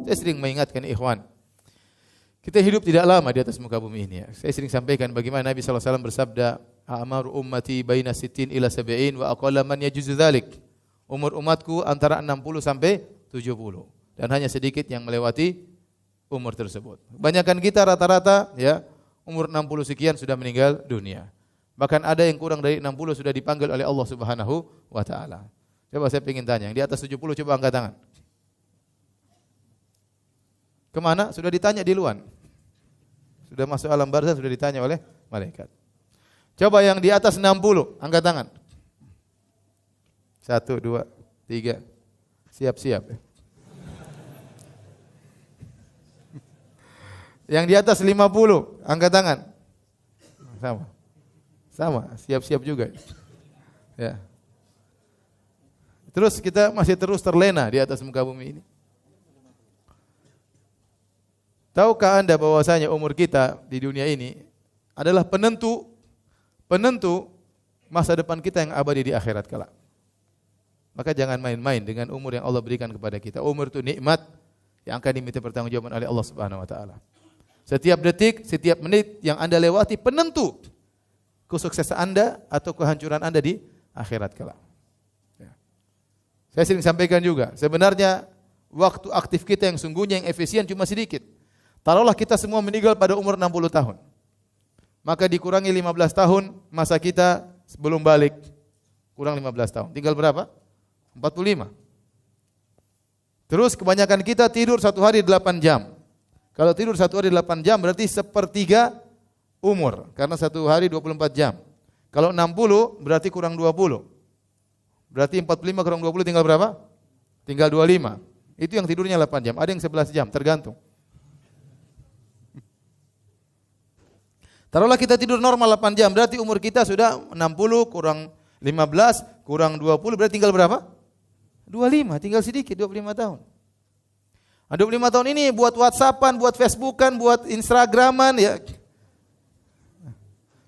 Saya sering mengingatkan ikhwan, kita hidup tidak lama di atas muka bumi ini ya. Saya sering sampaikan bagaimana Nabi SAW bersabda, "A'maru ummati baina sittin ila sab'in wa aqalla man yajuzu dzalik." Umur umatku antara 60 sampai 70 dan hanya sedikit yang melewati umur tersebut. Kebanyakan kita rata-rata ya umur 60 sekian sudah meninggal dunia. Bahkan ada yang kurang dari 60 sudah dipanggil oleh Allah Subhanahu wa taala. Coba saya ingin tanya, yang di atas 70 coba angkat tangan. Kemana? Sudah ditanya di luar. Sudah masuk alam barzah, sudah ditanya oleh malaikat. Coba yang di atas 60, angkat tangan. 1, 2, 3. Siap-siap. Yang di atas 50, angkat tangan. Sama, siap-siap juga. Ya. Terus kita masih terus terlena di atas muka bumi ini. Tahukah Anda bahwasanya umur kita di dunia ini adalah penentu masa depan kita yang abadi di akhirat kelak. Maka jangan main-main dengan umur yang Allah berikan kepada kita. Umur itu nikmat yang akan diminta pertanggungjawaban oleh Allah Subhanahu wa taala. Setiap detik, setiap menit yang Anda lewati penentu kesuksesan Anda atau kehancuran Anda di akhirat kelak. Saya sering sampaikan juga, sebenarnya waktu aktif kita yang sungguhnya yang efisien cuma sedikit. Taruhlah kita semua meninggal pada umur 60 tahun. Maka dikurangi 15 tahun masa kita sebelum balik. Kurang 15 tahun. Tinggal berapa? 45. Terus kebanyakan kita tidur satu hari 8 jam. Kalau tidur satu hari 8 jam berarti sepertiga umur. Karena satu hari 24 jam. Kalau 60 berarti kurang 20. Berarti 45 kurang 20 tinggal berapa? Tinggal 25. Itu yang tidurnya 8 jam. Ada yang 11 jam, tergantung. Taruhlah kita tidur normal 8 jam, berarti umur kita sudah 60 kurang 15 kurang 20 berarti tinggal berapa? 25, tinggal sedikit 25 tahun. Nah, 25 tahun ini buat WhatsAppan, buat Facebookan, buat Instagraman ya.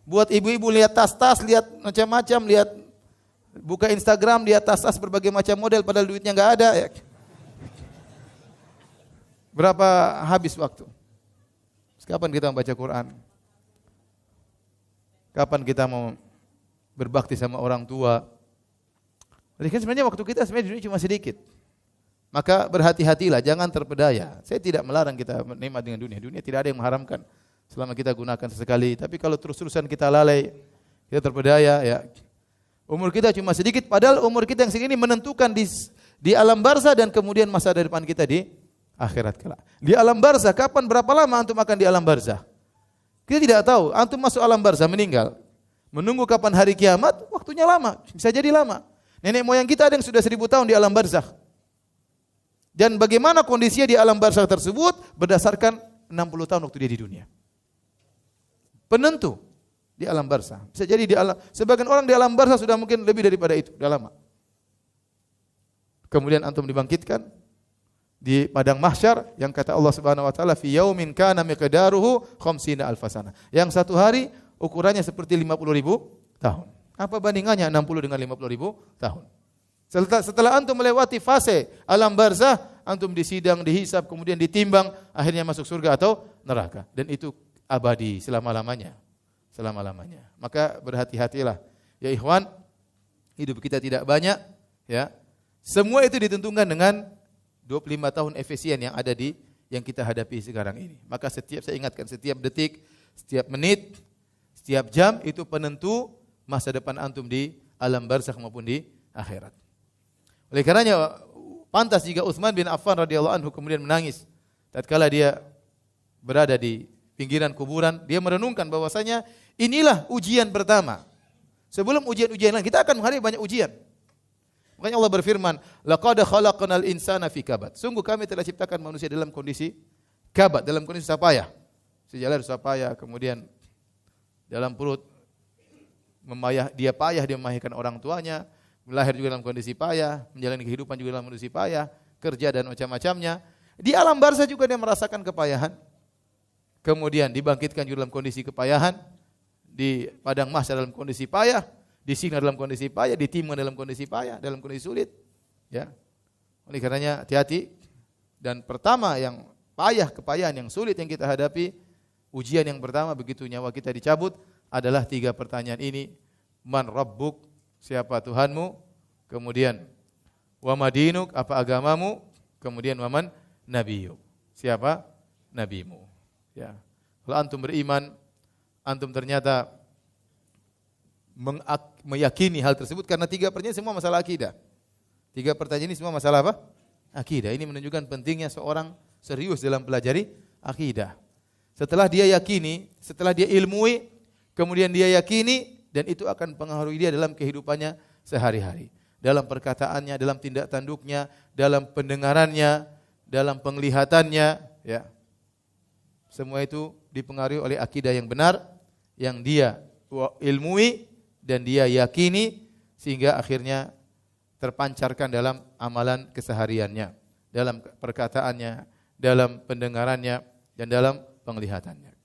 Buat ibu-ibu lihat tas-tas, lihat macam-macam, lihat buka Instagram, lihat tas-tas berbagai macam model padahal duitnya enggak ada ya. Berapa habis waktu? Kapan kita membaca Quran? Kapan kita mau berbakti sama orang tua? Jadi kan sebenarnya waktu kita sebenarnya di dunia cuma sedikit. Maka berhati-hatilah, jangan terpedaya. Saya tidak melarang kita menikmati dengan dunia. Dunia tidak ada yang mengharamkan selama kita gunakan sesekali. Tapi kalau terus-terusan kita lalai, kita terpedaya ya. Umur kita cuma sedikit, padahal umur kita yang segini menentukan di alam barzah dan kemudian masa depan kita di akhirat kelak. Di alam barzah, kapan berapa lama antum akan di alam barzah? Kita tidak tahu. Antum masuk alam barzah meninggal, menunggu kapan hari kiamat, waktunya lama, bisa jadi lama. Nenek moyang kita ada yang sudah 1000 tahun di alam barzah. Dan bagaimana kondisinya di alam barzah tersebut berdasarkan 60 tahun waktu dia di dunia. Penentu di alam barzah. Bisa jadi di alam, sebagian orang di alam barzah sudah mungkin lebih daripada itu, sudah lama. Kemudian antum dibangkitkan di padang mahsyar yang kata Allah Subhanahu wa taala fi yaumin kana miqdaruhu 50 alfasana. Yang satu hari ukurannya seperti 50.000 tahun. Apa bandingannya 60 dengan 50.000 tahun? Setelah antum melewati fase alam barzah, antum disidang, dihisab, kemudian ditimbang, akhirnya masuk surga atau neraka. Dan itu abadi selama-lamanya. Selama-lamanya. Maka berhati-hatilah. Ya ikhwan, hidup kita tidak banyak, ya. Semua itu ditentukan dengan 25 tahun efisien yang ada di yang kita hadapi sekarang ini. Maka saya ingatkan setiap detik, setiap menit, setiap jam itu penentu masa depan antum di alam barzakh maupun di akhirat. Oleh karenanya pantas jika Utsman bin Affan radhiyallahu anhu kemudian menangis tatkala dia berada di pinggiran kuburan, dia merenungkan bahwasanya inilah ujian pertama. Sebelum ujian-ujian lain, kita akan menghadapi banyak ujian. Makanya Allah berfirman, laqad khalaqnal insana fi kabad. Sungguh kami telah ciptakan manusia dalam kondisi kabad, dalam kondisi susah payah. Sejalan susah payah, kemudian dalam perut dia payah, dia memahirkan orang tuanya, lahir juga dalam kondisi payah, menjalani kehidupan juga dalam kondisi payah, kerja dan macam-macamnya. Di alam barzah juga dia merasakan kepayahan. Kemudian dibangkitkan juga dalam kondisi kepayahan, di padang mahsyar dalam kondisi payah, disiksa dalam kondisi payah, ditimbang dalam kondisi payah, dalam kondisi sulit. Ya. Oleh karenanya hati-hati Dan pertama yang kepayahan yang sulit yang kita hadapi, ujian yang pertama begitu nyawa kita dicabut adalah 3 pertanyaan ini. Man rabbuk? Siapa Tuhanmu? Kemudian wa madinuk? Apa agamamu? Kemudian wa man nabiyuk? Siapa nabimu? Ya. Kalau antum beriman, antum ternyata meyakini hal tersebut karena 3 pertanyaan semua masalah akidah. 3 pertanyaan ini semua masalah apa? Akidah. Ini menunjukkan pentingnya seorang serius dalam pelajari akidah. Setelah dia yakini, setelah dia ilmui, kemudian dia yakini, dan itu akan mempengaruhi dia dalam kehidupannya sehari-hari. Dalam perkataannya, dalam tindak tanduknya, dalam pendengarannya, dalam penglihatannya, ya. Semua itu dipengaruhi oleh akidah yang benar, yang dia ilmui, dan dia yakini, sehingga akhirnya terpancarkan dalam amalan kesehariannya, dalam perkataannya, dalam pendengarannya, dan dalam penglihatannya.